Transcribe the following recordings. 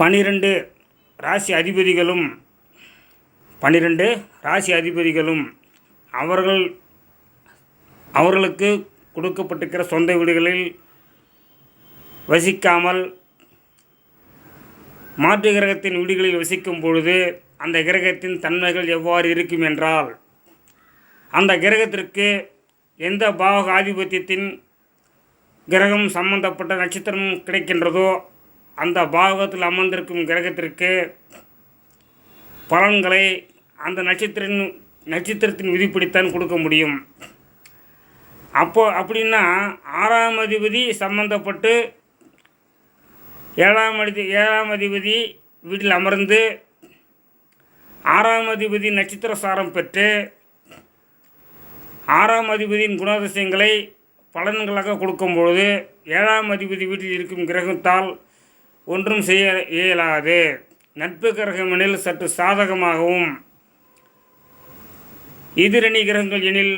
12 ராசி அதிபதிகளும் 12 ராசி அதிபதிகளும் அவர்களுக்கு கொடுக்கப்பட்டிருக்கிற சொந்த வீடுகளில் வசிக்காமல் மாற்று கிரகத்தின் வீடுகளில் வசிக்கும் பொழுது அந்த கிரகத்தின் தன்மைகள் எவ்வாறு இருக்கும் என்றால், அந்த கிரகத்திற்கு எந்த பாவக ஆதிபத்தியத்தின் கிரகம் சம்பந்தப்பட்ட நட்சத்திரம் கிடைக்கின்றதோ அந்த பாவகத்தில் அமர்ந்திருக்கும் கிரகத்திற்கு பலன்களை அந்த நட்சத்திரத்தின் விதிப்படித்தான் கொடுக்க முடியும். அப்படின்னா 6ஆம் அதிபதி சம்பந்தப்பட்டு 7ஆம் அதிபதி வீட்டில் அமர்ந்து 6ஆம் அதிபதி நட்சத்திர சாரம் பெற்று 6ஆம் அதிபதியின் குணாதிசயங்களை பலன்களாக கொடுக்கும்பொழுது 7ஆம் அதிபதி வீட்டில் இருக்கும் கிரகத்தால் ஒன்றும் செய்ய இயலாது. நட்பு கிரகம் எனில் சற்று சாதகமாகவும், எதிரணி கிரகங்கள் எனில்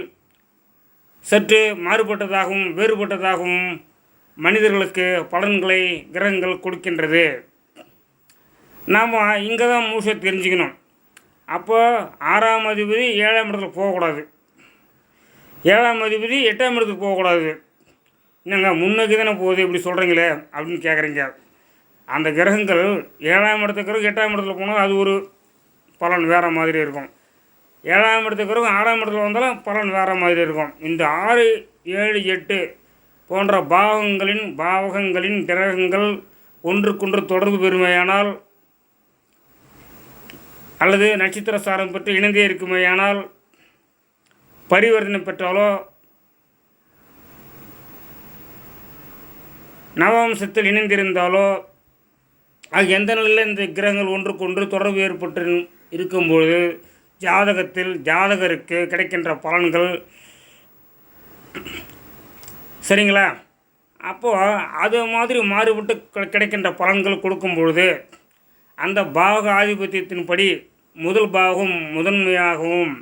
சற்று மாறுபட்டதாகவும் வேறுபட்டதாகவும் மனிதர்களுக்கு பலன்களை கிரகங்கள் கொடுக்கின்றது. நாம் இங்கே தான் முழுசாக தெரிஞ்சுக்கணும். அப்போ 6ஆம் அதிபதி 7ஆம் இடத்துல போகக்கூடாது, 7ஆம் அதிபதி 8ஆம் இடத்துக்கு போகக்கூடாது. என்னங்க முன்னுக்கு தானே போகுது இப்படி சொல்கிறீங்களே அப்படின்னு கேட்குறீங்க. அந்த கிரகங்கள் 7ஆம் இடத்துக்கு 8ஆம் இடத்துல போனால் அது ஒரு பலன் வேறு மாதிரி இருக்கும். 7ஆம் இடத்துக்கு 6ஆம் இடத்துல வந்தாலும் பலன் வேறு மாதிரி இருக்கும். இந்த 6, 7, 8 போன்ற பாவகங்களின் கிரகங்கள் ஒன்றுக்கொன்று தொடர்பு பெறுமையானால் அல்லது நட்சத்திர சாரம் பெற்று இணைந்தே இருக்குமையானால், பரிவர்த்தனை பெற்றாலோ நவம்சத்தில் இணைந்திருந்தாலோ எந்த நிலையில் இந்த கிரகங்கள் ஒன்றுக்கொன்று தொடர்பு ஏற்பட்டு இருக்கும்பொழுது ஜாதகருக்கு கிடைக்கின்ற பலன்கள் சரிங்களா. அப்போது அது மாதிரி மாறுபட்டு கிடைக்கின்ற பலன்கள் கொடுக்கும் பொழுது அந்த பாவக ஆதிபத்தியத்தின்படி முதல் பாகம் முதன்மையாகவும்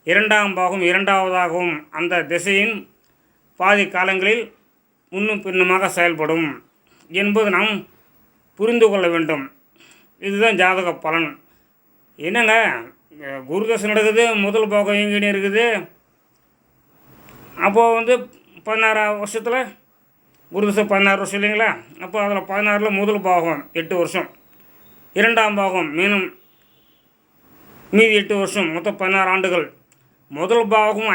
2ஆம் பாகம் இரண்டாவதாகவும் அந்த திசையின் பாதி காலங்களில் முன்னும் பின்னுமாக செயல்படும் என்பது நாம் புரிந்து கொள்ள வேண்டும். இதுதான் ஜாதக பலன். என்னங்க குரு தசை நடக்குது, முதல் பாகம் எங்கேயும் இருக்குது. அப்போது 16 வருஷத்தில் குரு தசை 16 வருஷம் இல்லைங்களா. அப்போ அதில் 16ல் முதல் பாகம் 8 வருஷம், 2ஆம் பாகம் மீதி 8 வருஷம், மொத்தம் 16 ஆண்டுகள். முதல் பாகம்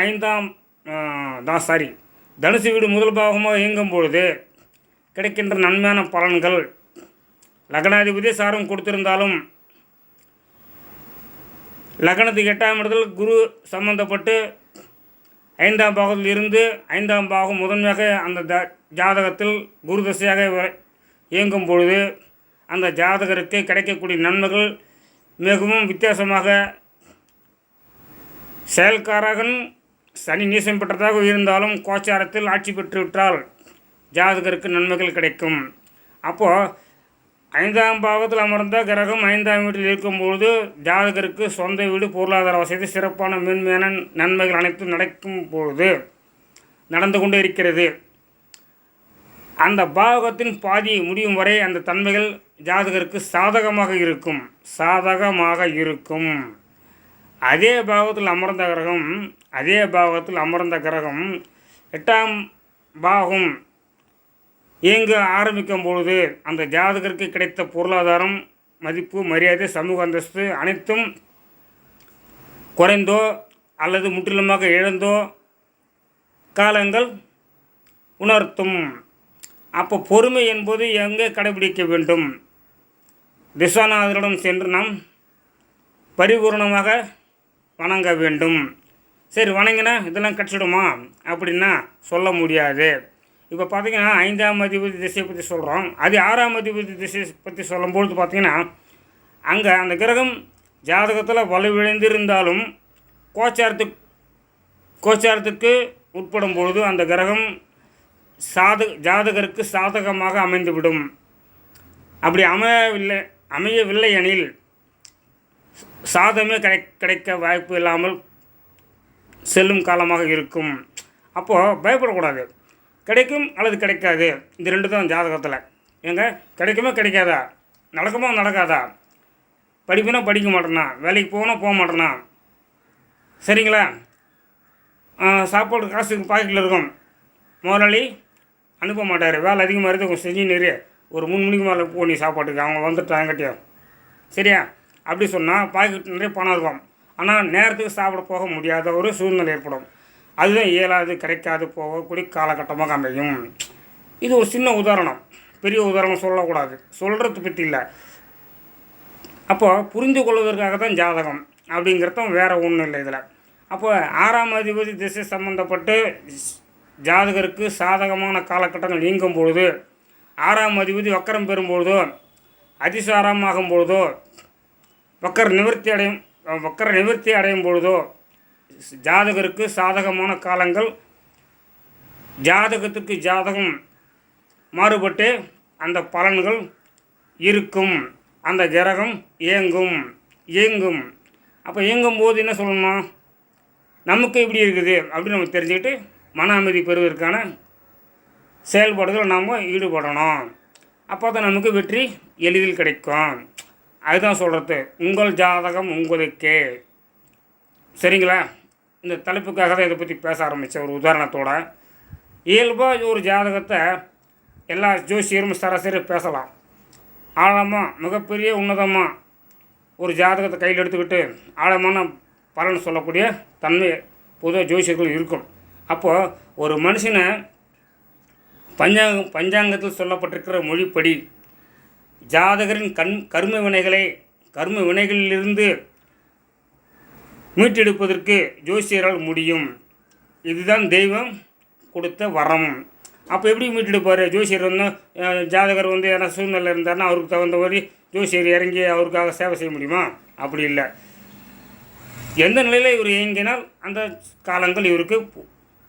தனுசு வீடு முதல் பாகமாக இயங்கும் பொழுது கிடைக்கின்ற நன்மையான பலன்கள், லக்னாதிபதி சாரம் கொடுத்திருந்தாலும் லக்னத்துக்கு 8ஆம் இடத்தில் குரு சம்பந்தப்பட்டு 5ஆம் பாகத்தில் இருந்து 5ஆம் பாகம் முதன்மையாக அந்த ஜாதகத்தில் குரு தசையாக இயங்கும் பொழுது அந்த ஜாதகருக்கு கிடைக்கக்கூடிய நன்மைகள் மிகவும் வித்தியாசமாக, செயல்காரகன் சனி நீசம் பெற்றதாக இருந்தாலும் கோச்சாரத்தில் ஆட்சி பெற்றுவிட்டால் ஜாதகருக்கு நன்மைகள் கிடைக்கும். அப்போது 5ஆம் பாவத்தில் அமர்ந்த கிரகம் 5ஆம் வீட்டில் இருக்கும்பொழுது ஜாதகருக்கு சொந்த வீடு, பொருளாதார வசதி, சிறப்பான மேன்மையான நன்மைகள் அனைத்தும் நடக்கும் பொழுது நடந்து கொண்டு இருக்கிறது. அந்த பாவகத்தின் பாதி முடியும் வரை அந்த தன்மைகள் ஜாதகருக்கு சாதகமாக இருக்கும். அதே பாவத்தில் அமர்ந்த கிரகம் 8ஆம் பாகம் இயங்க ஆரம்பிக்கும் பொழுது அந்த ஜாதகருக்கு கிடைத்த பொருளாதாரம், மதிப்பு, மரியாதை, சமூக அந்தஸ்து அனைத்தும் குறைந்தோ அல்லது முற்றிலுமாக இழந்தோ காலங்கள் உணர்த்தும். அப்போ பொறுமை என்பது எங்கே கடைபிடிக்க வேண்டும்? திசாநாதரிடம் சென்று நாம் பரிபூர்ணமாக வணங்க வேண்டும். சரி, வணங்கினா இதெல்லாம் கிடச்சிடுமா அப்படின்னா சொல்ல முடியாது. இப்போ பார்த்திங்கன்னா 5ஆம் அதிபதி திசையை பற்றி சொல்கிறோம். அது 6ஆம் அதிபதி திசையை பற்றி சொல்லும்பொழுது பார்த்திங்கன்னா அங்கே அந்த கிரகம் ஜாதகத்தில் வலுவிழந்திருந்தாலும் கோச்சாரத்துக்கு உட்படும் பொழுது அந்த கிரகம் ஜாதகருக்கு சாதகமாக அமைந்துவிடும். அப்படி அமையவில்லை எனில் சாதமே கிடைக்க வாய்ப்பு இல்லாமல் செல்லும் காலமாக இருக்கும். அப்போது பயப்படக்கூடாது. கிடைக்கும் அல்லது கிடைக்காது, இந்த 2 தான் ஜாதகத்தில். கிடைக்குமா கிடைக்காதா? நடக்குமா நடக்காதா? படிப்புனா படிக்க மாட்டேனா, வேலைக்கு போனால் போக மாட்டேனா, சரிங்களா? சாப்பாடு காசு பாக்கெட்டில் இருக்கும், முதலாளி அனுப்ப மாட்டார், வேலை அதிகமாக இருக்குது கொஞ்சம் செஞ்சுன்னு ஒரு 3 மணிக்கு மேலே போ நீ சாப்பாட்டுக்கு, அவங்க வந்துட்டாங்கட்டியும், சரியா? அப்படி சொன்னால் பாக்கெட் நிறைய பணம் இருக்கும், ஆனால் நேரத்துக்கு சாப்பிட போக முடியாத ஒரு சூழ்நிலை ஏற்படும். அதுதான் இயலாது கிடைக்காது போகக்கூடிய காலகட்டமாக அமையும். இது ஒரு சின்ன உதாரணம், பெரிய உதாரணம் சொல்லக்கூடாது, சொல்கிறது பற்றி இல்லை. அப்போ புரிந்து கொள்வதற்காக தான் ஜாதகம் அப்படிங்கிறதும் வேறு ஒன்றும் இல்லை இதில். அப்போ 6ஆம் அதிபதி திசை சம்மந்தப்பட்டு ஜாதகருக்கு சாதகமான காலகட்டங்கள் நீங்கும் பொழுது, 6ஆம் அதிபதி வக்கரம் பெறும்பொழுதோ, அதிசாரமாகும் பொழுதோ, வக்கர நிவர்த்தி அடையும் பொழுதோ ஜாதகருக்கு சாதகமான காலங்கள் ஜாதகத்துக்கு ஜாதகம் மாறுபட்டு அந்த பலன்கள் இருக்கும். அந்த கிரகம் இயங்கும். அப்போ இயங்கும்போது என்ன சொல்லணும், நமக்கு எப்படி இருக்குது அப்படின்னு நம்ம தெரிஞ்சுக்கிட்டு மன அமைதி பெறுவதற்கான செயல்பாடுகள் நாம் ஈடுபடணும். அப்போ தான் நமக்கு வெற்றி எளிதில் கிடைக்கும். அதுதான் சொல்கிறது, உங்கள் ஜாதகம் உங்களுக்கே. சரிங்களா? இந்த தலைப்புக்காக தான் இதை பற்றி பேச ஆரம்பித்தேன் ஒரு உதாரணத்தோட. இயல்பாக ஒரு ஜாதகத்தை எல்லா ஜோசியரும் சராசரி பேசலாம். ஆழமாக மிகப்பெரிய உன்னதமாக ஒரு ஜாதகத்தை கையில் எடுத்துக்கிட்டு ஆழமான பலன் சொல்லக்கூடிய தன்மை பொதுவாக ஜோசியர்கள் இருக்கும். அப்போது ஒரு மனுஷனை பஞ்சாங்கத்தில் சொல்லப்பட்டிருக்கிற மொழிப்படி ஜாதகரின் கர்ம வினைகளிலிருந்து மீட்டெடுப்பதற்கு ஜோசியரால் முடியும். இதுதான் தெய்வம் கொடுத்த வரம். அப்போ எப்படி மீட்டெடுப்பார் ஜோசியர்? ஜாதகர் எதனா சூழ்நிலை இருந்தார்னா அவருக்கு தகுந்த மாதிரி ஜோசியர் இறங்கி அவருக்காக சேவை செய்ய முடியுமா? அப்படி இல்லை. எந்த நிலையில் இவர் இயங்கினால் அந்த காலங்கள் இவருக்கு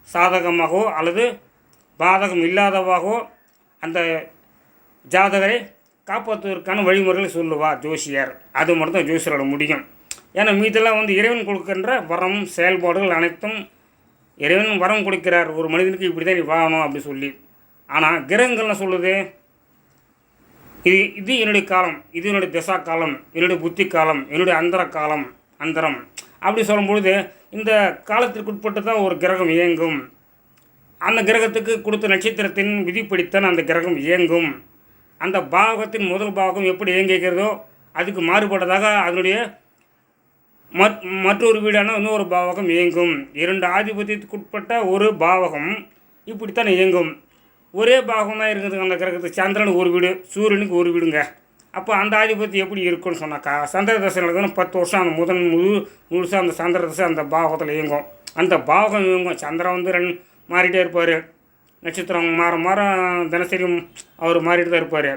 சாதகமாகவோ அல்லது பாதகம் இல்லாதவாகவோ அந்த ஜாதகரை காப்பாற்றுவதற்கான வழிமுறைகளை சொல்லுவார் ஜோசியர். அது மட்டும் தான் ஜோசியரோட முடியும். ஏன்னா மீதெல்லாம் இறைவன் கொடுக்கின்ற வரம் செயல்பாடுகள் அனைத்தும் இறைவன் வரம் கொடுக்கிறார், ஒரு மனிதனுக்கு இப்படி தான் நீ வாழணும் அப்படி சொல்லி. ஆனால் கிரகங்கள்னு சொல்லுது, இது என்னுடைய காலம், இது என்னுடைய திசா காலம், என்னுடைய புத்தி காலம், என்னுடைய அந்தரம் அப்படி சொல்லும்பொழுது இந்த காலத்திற்குட்பட்டு தான் ஒரு கிரகம் இயங்கும். அந்த கிரகத்துக்கு கொடுத்த நட்சத்திரத்தின் விதிப்படித்தான் அந்த கிரகம் இயங்கும். அந்த பாவகத்தின் முதல் பாவகம் எப்படி இயங்குகிறதோ அதுக்கு மாறுபட்டதாக அதனுடைய மற்றொரு வீடான இன்னொரு பாவகம் இயங்கும். 2 ஆதிபத்தியத்துக்குட்பட்ட ஒரு பாவகம் இப்படித்தான் இயங்கும். ஒரே பாவகம் தான் இருக்குது அந்த கிரகத்துக்கு. சந்திரனுக்கு ஒரு வீடு, சூரியனுக்கு ஒரு வீடுங்க. அப்போ அந்த ஆதிபத்தியம் எப்படி இருக்குன்னு சொன்னாக்கா, சந்திர தசை நடக்குதுன்னா 10 வருஷம் அந்த முழுசாக அந்த சந்திர தசை அந்த பாவகத்தில் இயங்கும். அந்த பாவகம் இயங்கும். சந்திரன் மாறிட்டே இருப்பார், நட்சத்திரம் மாற தினசரி அவர் மாறிட்டு தான் இருப்பார்.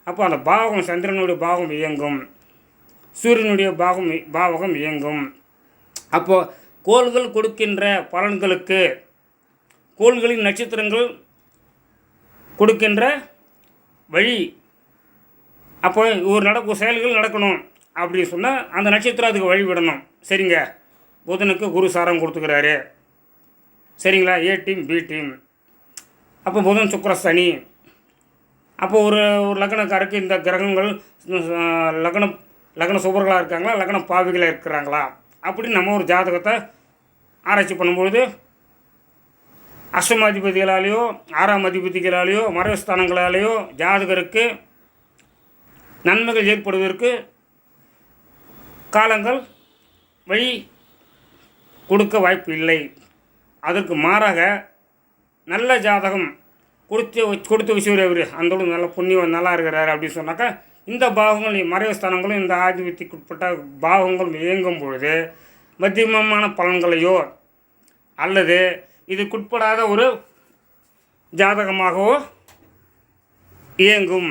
அப்போ அந்த பாவகம் சந்திரனுடைய பாவகம் இயங்கும், சூரியனுடைய பாவகம் இயங்கும். அப்போது கோள்கள் கொடுக்கின்ற பலன்களுக்கு கோள்களின் நட்சத்திரங்கள் கொடுக்கின்ற வழி. அப்போ ஒரு செயல்கள் நடக்கணும் அப்படின்னு சொன்னால் அந்த நட்சத்திரம் அதுக்கு வழிவிடணும். சரிங்க, புதனுக்கு குரு சாரம் கொடுத்துக்கிறாரு, சரிங்களா, ஏ டீம் பி டீம். அப்போ புதன் சுக்கிர சனி. அப்போ ஒரு லக்னக்காருக்கு இந்த கிரகங்கள் லக்ன சுபர்களாக இருக்காங்களா, லக்ன பாவிகளாக இருக்கிறாங்களா அப்படின்னு நம்ம ஒரு ஜாதகத்தை ஆராய்ச்சி பண்ணும்பொழுது அஷ்டமாதிபதிகளாலேயோ 6ஆம் அதிபதிகளாலேயோ மறைவுஸ்தானங்களாலேயோ ஜாதகருக்கு நன்மைகள் ஏற்படுவதற்கு காலங்கள் வழி கொடுக்க வாய்ப்பு இல்லை. அதற்கு மாறாக நல்ல ஜாதகம் கொடுத்து விஷயம் அவர் அந்தளவு நல்ல புண்ணியம் நல்லா இருக்கிறாரு அப்படின்னு சொன்னாக்கா இந்த பாவங்கள் மறைவுஸ்தானங்களும் இந்த ஆதிபத்தியக்குட்பட்ட பாவங்களும் இயங்கும் பொழுது மத்தியமமான பலன்களையோ அல்லது இதுக்குட்படாத ஒரு ஜாதகமாகவோ இயங்கும்.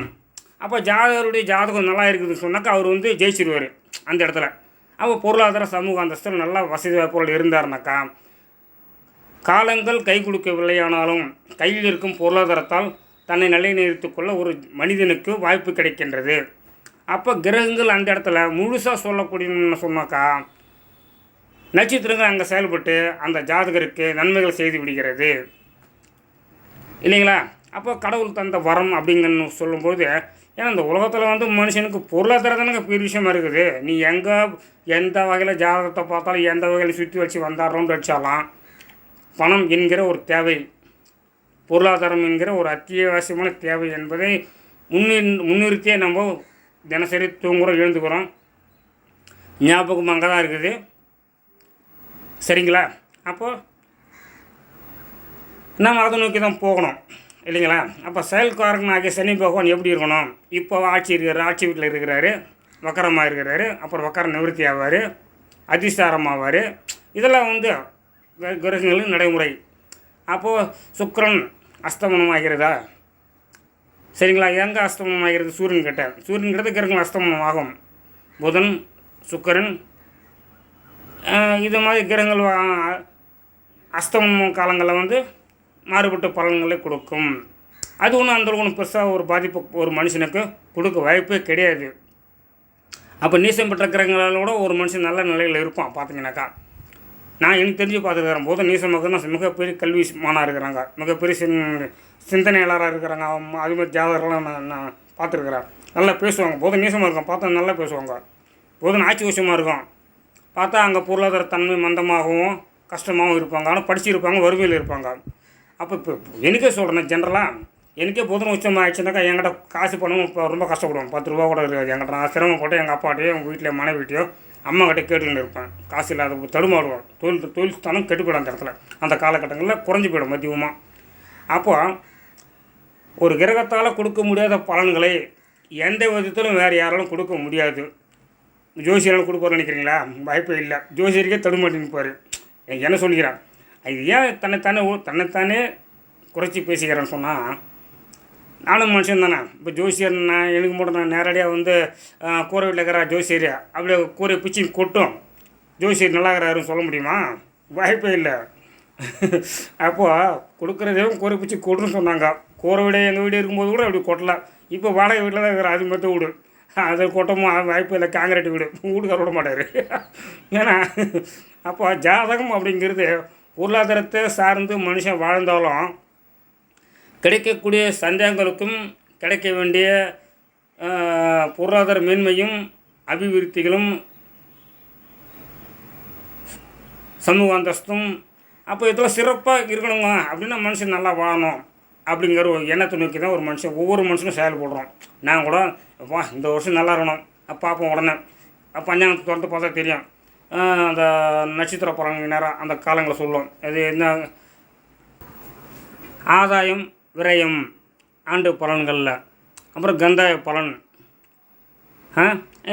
அப்போ ஜாதகருடைய ஜாதகம் நல்லா இருக்குதுன்னு சொன்னாக்கா அவர் ஜெயிச்சிருவார் அந்த இடத்துல. அப்போ பொருளாதார சமூக அந்தஸ்தில் நல்லா வசதி வாய்ப்புகள் இருந்தார்னாக்கா காலங்கள் கை கொடுக்கவில்லையானாலும் கையில் இருக்கும் பொருளாதாரத்தால் தன்னை நிலைநிறுத்திக்கொள்ள ஒரு மனிதனுக்கு வாய்ப்பு கிடைக்கின்றது. அப்போ கிரகங்கள் அந்த இடத்துல முழுசாக சொல்லக்கூடியன்னு சொன்னாக்கா நட்சத்திரங்கள் அங்கே செயல்பட்டு அந்த ஜாதகருக்கு நன்மைகள் செய்து விடுகிறது இல்லைங்களா? அப்போ கடவுள் தந்த வரம் அப்படிங்கன்னு சொல்லும்போது, ஏன்னா இந்த உலகத்தில் வந்து மனுஷனுக்கு பொருளாதாரம் தானங்க பெரிய விஷயமா இருக்குது. நீ எங்கே எந்த வகையில் ஜாதகத்தை பார்த்தாலும் எந்த வகையில் சுற்றி வச்சு வந்தாடுறோம்னு வச்சாலாம் பணம் என்கிற ஒரு தேவை, பொருளாதாரம் என்கிற ஒரு அத்தியாவசியமான தேவை என்பதை முன்னிறுத்தியே நம்ம தினசரி தூங்குகிறோம், எழுந்துக்கிறோம். ஞாபகம் அங்கே தான் இருக்குது. சரிங்களா? அப்போது நம்ம அதை நோக்கி தான் போகணும் இல்லைங்களா? அப்போ செயல்காரன் ஆகிய சனி பகவான் எப்படி இருக்கணும்? இப்போ ஆட்சி வீட்டில் இருக்கிறாரு, வக்கரமாக இருக்கிறாரு, அப்புறம் வக்கர நிவர்த்தி ஆவார், அதிசாரம் ஆவார். இதெல்லாம் வந்து கிரகங்களின் நடைமுறை. அப்போது சுக்கிரன் அஸ்தமனம் ஆகிறதா? சரிங்களா? எங்கே அஸ்தமனம் ஆகிறது? சூரியன் கிட்ட கிரகங்கள் அஸ்தமனம் ஆகும். புதன், சுக்கிரன், இது மாதிரி கிரகங்கள் அஸ்தமனம் காலங்களில் வந்து மாறுபட்ட பலன்களை கொடுக்கும். அது ஒன்றும் அந்த ஒன்றும் பெருசாக ஒரு பாதிப்பு ஒரு மனுஷனுக்கு கொடுக்க வாய்ப்பே கிடையாது. அப்போ நீசம் பெற்ற கிரகங்களோட ஒரு மனுஷன் நல்ல நிலையில் இருப்பான். பார்த்தீங்கன்னாக்கா நான் எனக்கு தெரிஞ்சு பார்த்துருக்கிறேன். போதும் நீசமாக தான் மிகப்பெரிய கல்வி மானாக இருக்கிறாங்க, மிகப்பெரிய சிந்தனையாளராக இருக்கிறாங்க. அதுமாதிரி ஜாதகர்கள்லாம் நான் பார்த்துருக்குறேன். நல்லா பேசுவாங்க. போதும் நீசமாக இருக்கும், பார்த்தா நல்லா பேசுவாங்க. போதும் ஆட்சி விஷயமாக இருக்கும், பார்த்தா அங்கே பொருளாதார தன்மை மந்தமாகவும் கஷ்டமாகவும் இருப்பாங்க. ஆனால் படிச்சிருப்பாங்க, வறுமையில் இருப்பாங்க. அப்போ இப்போ எனக்கே சொல்கிறேன், ஜென்ரலாக எனக்கே புதன் உச்சமாக ஆயிடுச்சுனாக்கா என்கிட்ட காசு பணமும் இப்போ ரொம்ப கஷ்டப்படுவோம். 10 ரூபா கூட இருக்காது என்கிட்ட. நான் சிரமப்பட்டு எங்கள் அப்பாட்டையோ எங்கள் வீட்டில் மனைவிட்டையோ அம்மா கிட்டே கேட்டுன்னு இருப்பேன். காசு இல்லாத தடுமாடுவோம். தொழில் ஸ்தானம் கெட்டுப்போயிடும். அந்த இடத்துல அந்த காலகட்டங்களில் குறைஞ்சி போயிடும் மதியமாக. அப்போது ஒரு கிரகத்தால் கொடுக்க முடியாத பலன்களை எந்த விதத்திலும் வேறு யாராலும் கொடுக்க முடியாது. ஜோசியரால் கொடுப்பாரு நினைக்கிறீங்களா? வாய்ப்பே இல்லை. ஜோசியருக்கே தடுமாட்டி நிற்பார். என்ன சொல்லிக்கிறான், இது ஏன் தன்னைத்தானே குறைச்சி பேசிக்கிறேன்னு சொன்னால், நானும் மனுஷன் தானே. இப்போ ஜோசியர் எனக்கு மட்டும் நான் நேரடியாக வந்து கூரை வீட்டில் இருக்கிற ஜோசியர் அப்படியே கூரை பிச்சு கொட்டும், ஜோசியர் நல்லா இருக்கிறாருன்னு சொல்ல முடியுமா? வாய்ப்பே இல்லை. அப்போது கொடுக்குறதையும் கூரை பிச்சு கொட்டுன்னு சொன்னாங்க. கூரை வீடு எங்கள் வீடு இருக்கும்போது கூட அப்படி கொட்டலாம். இப்போ வாடகை வீட்டில் தான் இருக்கிற, அது மட்டும் வீடு, அதை கொட்டமும் வாய்ப்பு இல்லை. காங்கிரீட் வீடுக்கார விட மாட்டார். ஏன்னா அப்போ ஜாதகம் அப்படிங்கிறது பொருளாதாரத்தை சார்ந்து மனுஷன் வாழ்ந்தாலும் கிடைக்கக்கூடிய சந்தேகங்களுக்கும் கிடைக்க வேண்டிய பொருளாதார மேன்மையும் அபிவிருத்திகளும் சமூக அந்தஸ்தும் அப்போ இதெல்லாம் சிறப்பாக இருக்கணுங்க அப்படின்னா மனுஷன் நல்லா வாழணும் அப்படிங்கிற ஒரு எண்ணத்தை நோக்கி தான் ஒரு மனுஷன் ஒவ்வொரு மனுஷனும் செயல்படுறோம். நான் கூட அப்பா இந்த வருஷம் நல்லா இருக்கணும் பார்ப்போம். உடனே பஞ்சாங்கத்தை திறந்து பார்த்தா தெரியும். அந்த நட்சத்திர பலன்கள் நேரம் அந்த காலங்களை சொல்லும். அது என்ன ஆதாயம் விரயம் ஆண்டு பலன்களில், அப்புறம் கந்தாய பலன்,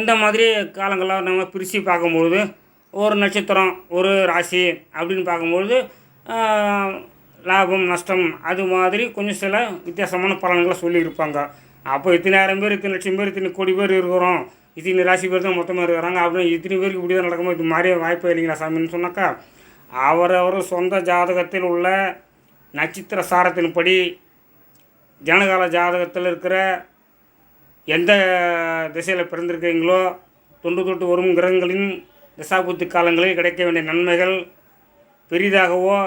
இந்த மாதிரி காலங்களில் நம்ம பிரித்து பார்க்கும்பொழுது ஒரு நட்சத்திரம் ஒரு ராசி அப்படின்னு பார்க்கும்பொழுது லாபம் நஷ்டம் அது மாதிரி கொஞ்சம் சில வித்தியாசமான பலன்களை சொல்லியிருப்பாங்க. அப்போ இத்தனை ஆயிரம் பேர், இத்தனை லட்சம் பேர், இத்தனை கோடி பேர் இருக்கிறோம், இத்தனை ராசி பேர் தான் மொத்தமாக இருக்கிறாங்க அப்படின்னு இத்தனை பேருக்கு இப்படி தான் நடக்கும்போது இது மாதிரியே வாய்ப்பு இல்லைங்களா சாமின்னு சொன்னாக்கா, அவரவர் சொந்த ஜாதகத்தில் உள்ள நட்சத்திர சாரத்தின்படி ஜனகால ஜாதகத்தில் இருக்கிற எந்த திசையில் பிறந்திருக்கீங்களோ தொட்டு வரும் கிரகங்களின் தசாபுத்தி காலங்களில் கிடைக்க வேண்டிய நன்மைகள் பெரிதாகவோ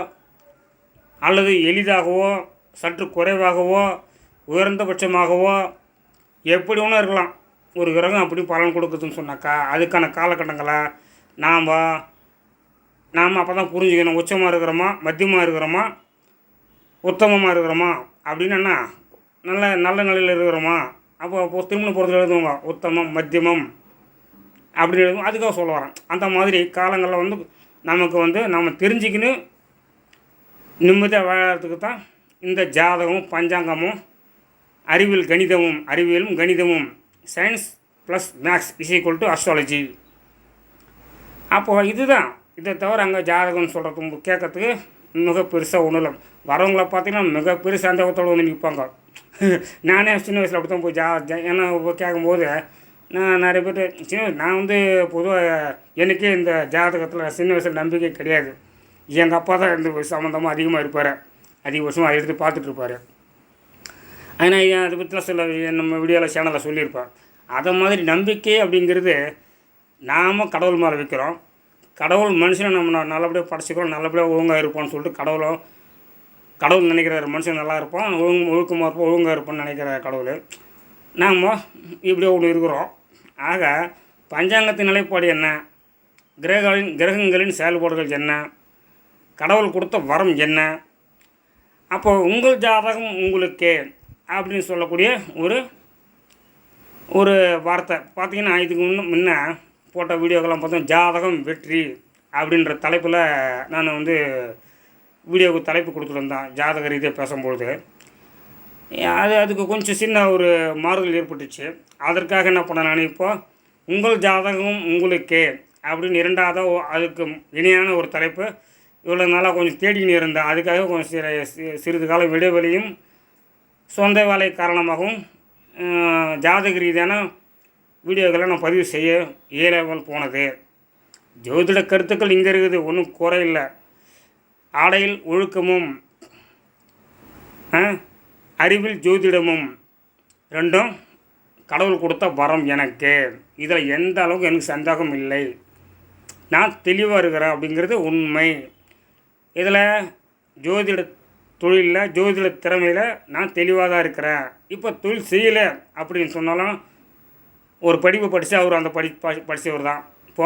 அல்லது எளிதாகவோ சற்று குறைவாகவோ உயர்ந்தபட்சமாகவோ எப்படி ஒன்றும் இருக்கலாம். ஒரு கிரகம் அப்படி பலன் கொடுக்குதுன்னு சொன்னாக்கா அதுக்கான காலகட்டங்களை நாம் அப்போ தான் புரிஞ்சுக்கணும். உச்சமாக இருக்கிறோமா, மத்தியமாக இருக்கிறோமா, உத்தமமாக இருக்கிறோமா அப்படின்னா நல்ல நிலையில் இருக்கிறோமா. அப்போ திருமண பொறுத்து எழுதுவாங்க உத்தமம் மத்தியமம் அப்படின்னு எழுதுவோம். அதுக்காக சொல்ல வரேன். அந்த மாதிரி காலங்களில் வந்து நமக்கு வந்து நம்ம தெரிஞ்சுக்கின்னு நிம்மதியாக வாழறதுக்கு தான் இந்த ஜாதகமும் பஞ்சாங்கமும் அறிவியலும் கணிதமும் சயின்ஸ் ப்ளஸ் மேக்ஸ் = அஸ்ட்ராலஜி. அப்போது இதுதான். இதை தவிர அங்கே ஜாதகம்னு சொல்கிறது கேட்கறதுக்கு மிக பெருசாக ஒன்றும் இல்லை. வரவங்கள பார்த்தீங்கன்னா மிகப்பெரிய சந்தேகத்தோடு வந்து நிற்பாங்க. நானே சின்ன வயசில் அப்படி தான் போய் ஏன்னா கேட்கும்போது நான் நிறைய பேர் நான் வந்து பொதுவாக எனக்கே இந்த ஜாதகத்தில் சின்ன வயசில் நம்பிக்கை கிடையாது. எங்கள் அப்பா தான் இந்த சம்மந்தமாக அதிகமாக இருப்பார், அதிக வருஷமாக எடுத்து பார்த்துட்ருப்பார். ஆனால் அதை பற்றிலாம் சில நம்ம வீடியோவில் சேனலில் சொல்லியிருப்பேன். அதை மாதிரி நம்பிக்கை அப்படிங்கிறது நாம் கடவுள் மேலே வைக்கிறோம். கடவுள் மனுஷனை நம்ம நல்லபடியாக படைச்சிக்கிறோம், நல்லபடியாக ஒழுங்காக இருப்போம்னு சொல்லிட்டு கடவுளும் கடவுள் நினைக்கிறார் மனுஷன் நல்லா இருப்பான், ஒழுக்கமாக இருப்போம், ஒழுங்காக இருப்பான்னு நினைக்கிற கடவுள். நாம் இப்படி ஒன்று இருக்கிறோம். ஆக பஞ்சாங்கத்தின் நிலைப்பாடு என்ன, கிரகங்களின் செயல்பாடுகள் என்ன, கடவுள் கொடுத்த வரம் என்ன, அப்போ உங்கள் ஜாதகம் உங்களுக்கே அப்படின்னு சொல்லக்கூடிய ஒரு வார்த்தை பார்த்திங்கன்னா, இதுக்கு முன்ன போட்ட வீடியோக்கெல்லாம் பார்த்தோம். ஜாதகம் வெற்றி அப்படின்ற தலைப்பில் நான் வீடியோவுக்கு தலைப்பு கொடுத்துருந்தேன் ஜாதக ரீதியாக பேசும்பொழுது. அதுக்கு கொஞ்சம் சின்ன ஒரு மாறுதல் ஏற்பட்டுச்சு. அதற்காக என்ன பண்ணேன் நான், இப்போது உங்கள் ஜாதகம் உங்களுக்கே அப்படின்னு இரண்டாவதாக அதுக்கு இணையான ஒரு தலைப்பு இவ்வளோ நாளாக கொஞ்சம் தேடிக்கின்னு இருந்தேன். அதுக்காக கொஞ்சம் சிறிது காலம் இடைவெளியும் சொந்த வேலை காரணமாகவும் ஜாதக ரீதியான வீடியோக்களை நான் பதிவு செய்ய இயலாமல் போனது. ஜோதிட கருத்துக்கள் இங்கே இருக்குது, ஒன்றும் குறையில்லை. ஆடையில் ஒழுக்கமும் அறிவில் ஜோதிடமும் ரெண்டும் கடவுள் கொடுத்த வரம் எனக்கு. இதில் எந்த அளவுக்கு எனக்கு சந்தேகம் இல்லை, நான் தெளிவாக இருக்கிறேன் அப்படிங்கிறது உண்மை. இதில் ஜோதிட தொழிலில் ஜோதிட திறமையில் நான் தெளிவாக தான் இருக்கிறேன். இப்போ தொழில் செய்யலை அப்படின்னு சொன்னாலும் ஒரு படிப்பு படித்து அவர் அந்த படித்தவர் தான். இப்போ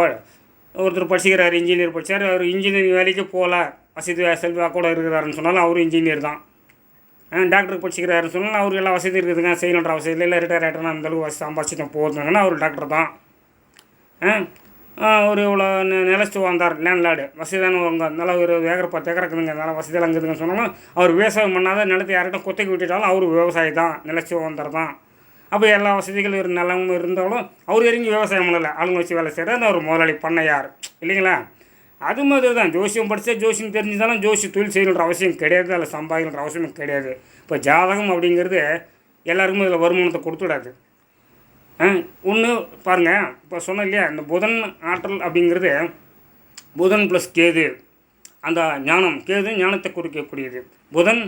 ஒருத்தர் படிச்சுக்கிறார், இன்ஜினியர் படித்தார், அவர் இன்ஜினியரிங் வேலைக்கு போகல, வசதி செல்வாக கூட இருக்கிறாருன்னு சொன்னாலும் அவரும் இன்ஜினியர் தான். டாக்டருக்கு படிச்சுக்கிறாருன்னு சொன்னாலும் அவருக்கு எல்லாம் வசதி இருக்குதுங்க, செய்யணுன்ற அவசியம் இல்லை, ரிட்டையர் ஆகிட்டோன்னா அந்தளவுக்கு சம்பாதிச்சுட்டு போகுதுங்கன்னா அவர் டாக்டர் தான். ஒரு இவ்வளோ நிலச்சி வந்தார் லேண்ட்லார்டு, வசதியானவங்க, நல்லா ஒரு 10 ஏக்கர் இருக்குதுங்க, நல்லா வசதியெல்லாம் இருக்குதுன்னு சொன்னாலும் அவர் விவசாயம் பண்ணாத நிலத்தை யார்கிட்ட குத்தைக்கு விட்டுட்டாலும் அவர் விவசாயி தான், நிலச்சி வந்தார் தான். அப்போ எல்லா வசதிகளும் நிலமும் இருந்தாலும் அவர் இறங்கி விவசாயம் பண்ணலை, ஆளுங்க வச்சு வேலை செய்கிறார், அந்த ஒரு முதலாளி பண்ணையார் இல்லைங்களா. அது மாதிரி தான் ஜோசியம் படித்தா ஜோசியம் தெரிஞ்சுதாலும் ஜோசி தொழில் செய்யணுன்ற அவசியம் கிடையாது, அதில் சம்பாதிக்கணுன்ற அவசியம் கிடையாது. இப்போ ஜாதகம் அப்படிங்கிறது எல்லாருக்குமே இதில் வருமானத்தை கொடுத்துடாது. ஒன்று பாருங்கள், இப்போ சொன்னேன் இல்லையா, இந்த புதன் ஆற்றல் அப்படிங்கிறது புதன் ப்ளஸ் கேது, அந்த ஞானம், கேது ஞானத்தை குறிக்கக்கூடியது, புதன்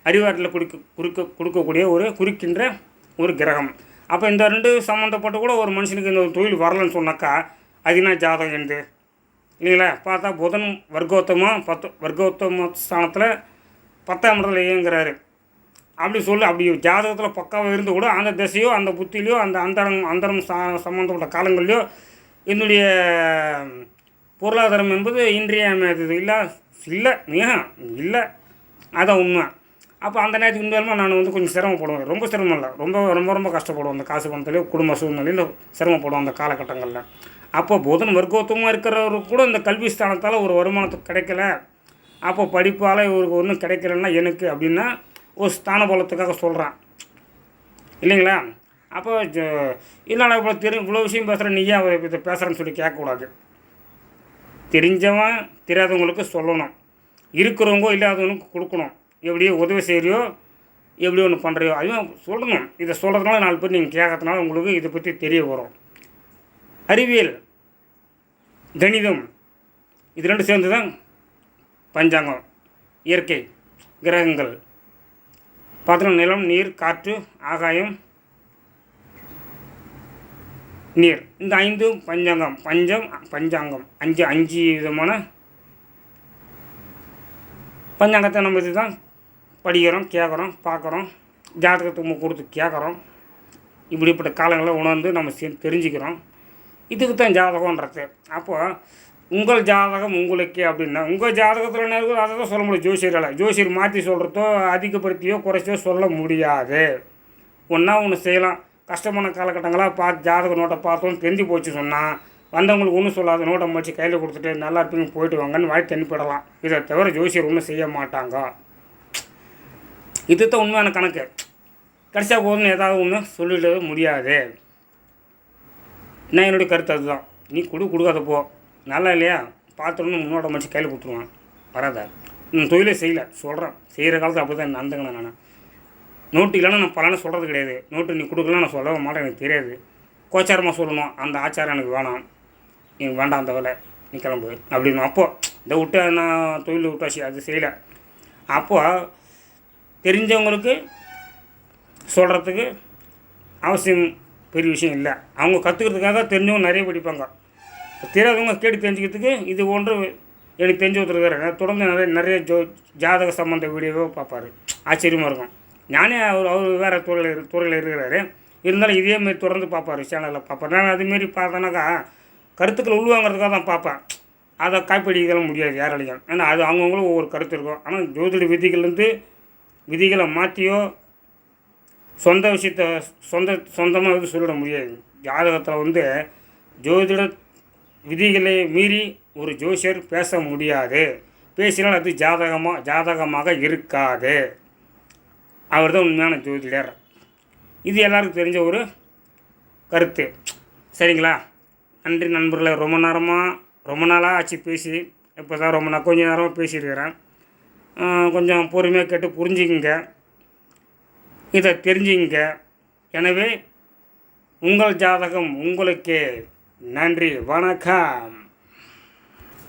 அறிவாற்றலை கொடுக்கக்கூடிய குறிக்கின்ற ஒரு கிரகம். அப்போ இந்த ரெண்டு சம்மந்தப்பட்டு கூட ஒரு மனுஷனுக்கு இந்த தொழில் வரலன்னு சொன்னாக்கா அது என்ன ஜாதகம் என்று இல்லைங்களா. பார்த்தா புதன் வர்க்கோத்தம ஸ்தானத்தில் 10ஆம் இடத்துல இயங்குறாரு அப்படி அப்படி ஜாதகத்தில் பக்காவாக இருந்து கூட அந்த திசையோ அந்த புத்திலையோ அந்த அந்தரம் சம்மந்தப்பட்ட காலங்கள்லையோ என்னுடைய பொருளாதாரம் என்பது இன்றியமையாதது இல்லை, அதான் உண்மை. அப்போ அந்த நேரத்துக்கு இருந்தாலும் நான் கொஞ்சம் சிரமப்படுவேன், ரொம்ப சிரமம் இல்லை, ரொம்ப ரொம்ப ரொம்ப கஷ்டப்படுவோம். அந்த காசு பணத்துலேயோ குடும்ப சூழ்நிலையில் சிரமப்படுவோம் அந்த காலகட்டங்களில். அப்போ புதன் வர்க்கோத்தமாக இருக்கிறவருக்கு கூட இந்த கல்வி ஸ்தானத்தால் ஒரு வருமானத்துக்கு கிடைக்கல, அப்போ படிப்பால் இவருக்கு ஒன்றும் கிடைக்கலன்னா எனக்கு அப்படின்னா ஒரு ஸ்தான பலத்துக்காக சொல்கிறான் இல்லைங்களா. அப்போ இல்லைனா இவ்வளோ விஷயம் பேசுகிறேன், நீயா இதை பேசுகிறேன்னு சொல்லி கேட்கக்கூடாது. தெரிஞ்சவன் தெரியாதவங்களுக்கு சொல்லணும், இருக்கிறவங்க இல்லாதவனுக்கு கொடுக்கணும். எப்படியோ உதவி செய்கிறியோ எப்படி ஒன்று பண்ணுறியோ அதுவும் சொல்லணும். இதை சொல்கிறதுனால 4 பேர் நீங்கள் கேட்கறதுனால உங்களுக்கு இதை பற்றி தெரிய வரும். அறிவியல், கணிதம், இது ரெண்டும் சேர்ந்து தான் பஞ்சாங்கம். இயற்கை கிரகங்கள் பார்த்தோன்னா நிலம், நீர், காற்று, ஆகாயம், நீர், இந்த 5 பஞ்சாங்கம் 5 விதமான பஞ்சாங்கத்தை நம்ம இது தான் படிக்கிறோம், கேட்குறோம், பார்க்குறோம், ஜாதகத்தை கொடுத்து கேட்குறோம். இப்படிப்பட்ட காலங்களை உணர்ந்து நம்ம தெரிஞ்சுக்கிறோம். இதுக்கு தான் ஜாதகன்றது. அப்போது உங்கள் ஜாதகம் உங்களுக்கே அப்படின்னா உங்கள் ஜாதகத்தில் என்ன இருக்கோ அதை தான் சொல்ல முடியும். ஜோசியர் மாற்றி சொல்கிறதோ அதிகப்படுத்தியோ குறைச்சோ சொல்ல முடியாது. ஒன்று செய்யலாம். கஷ்டமான காலகட்டங்களாக ஜாதக நோட்டை பார்த்தோன்னு தெரிஞ்சு போச்சு சொன்னால் வந்தவங்களுக்கு ஒன்றும் சொல்லாத நோட்டை முடிச்சு கையில் கொடுத்துட்டு நல்லா இருப்பீங்க போயிட்டு வாங்கன்னு வாழ்க்கை அனுப்பிடலாம். இதை தவிர ஜோசியர் ஒன்றும் செய்ய மாட்டாங்க. இது தான் உண்மையான கணக்கு. கடைசியாக போதுன்னு ஏதாவது ஒன்று சொல்லிடவே முடியாது. நான் என்னுடைய கருத்து அதுதான். நீ கொடுக்காத போ, நல்லா இல்லையா பார்த்துடணும் முன்னோட்ட முடிச்சு கையில் கொடுத்துருவான் வராத. தொழிலே செய்யலை சொல்கிறேன், செய்கிற காலத்தில் அப்படி தான் நடந்துங்கண்ணே. நான் நோட்டு இல்லைன்னா நான் பலனை சொல்கிறது கிடையாது. நோட்டு நீ கொடுக்கலாம் நான் சொல்லவே மாட்டேன், எனக்கு தெரியாது. கோச்சாரமாக சொல்லணும், அந்த ஆச்சாரம் எனக்கு வேணாம், எனக்கு வேண்டாம் அந்த வேலை, நீ கிளம்பு அப்படின்னு. அப்போது இந்த விட்டு நான் தொழில் விட்டாச்சு, அது செய்யலை. அப்போது தெரிஞ்சவங்களுக்கு சொல்கிறதுக்கு அவசியம் பெரிய விஷயம் இல்லை. அவங்க கற்றுக்கிறதுக்காக தெரிஞ்சவங்க நிறைய படிப்பாங்க. தெரியாதவங்க கேட்டு தெரிஞ்சுக்கிறதுக்கு இது போன்ற எனக்கு தெரிஞ்ச ஒருத்தர் இருக்காரு, தொடர்ந்து நிறைய ஜாதக சம்மந்த வீடியோவோ பார்ப்பார். ஆச்சரியமாக இருக்கும். நானே அவர் வேறு துறையில் இருக்கிறாரு, இருந்தாலும் இதேமாரி தொடர்ந்து பார்ப்பார், சேனலில் பார்ப்பார். நான் அதுமாரி பார்த்தேன்னாக்கா கருத்துக்கள் உள்வாங்கிறதுக்காக தான் பார்ப்பேன். அதை காப்பீடிக்கலாம் முடியாது யாராலையும். ஏன்னா அது அவங்கவுங்களும் ஒவ்வொரு கருத்து இருக்கும். ஆனால் ஜோதிட விதிகளை மாற்றியோ சொந்த விஷயத்தை சொந்தமாக சொல்லிட முடியாது. ஜாதகத்தில் ஜோதிட விதிகளை மீறி ஒரு ஜோசியர் பேச முடியாது. பேசினால் அது ஜாதகமாக இருக்காது. அவர் தான் உண்மையான ஜோதிடர். இது எல்லாருக்கும் தெரிஞ்ச ஒரு கருத்து. சரிங்களா? நன்றி நண்பர்களே. ரொம்ப நாளாக ஆச்சு பேசி. இப்போ தான் கொஞ்ச நேரமாக பேசியிருக்கிறேன். கொஞ்சம் பொறுமையாக கேட்டு புரிஞ்சுக்கிங்க, இதை தெரிஞ்சுங்க. எனவே உங்கள் ஜாதகம் உங்களுக்கே. நன்றி, வணக்கம்.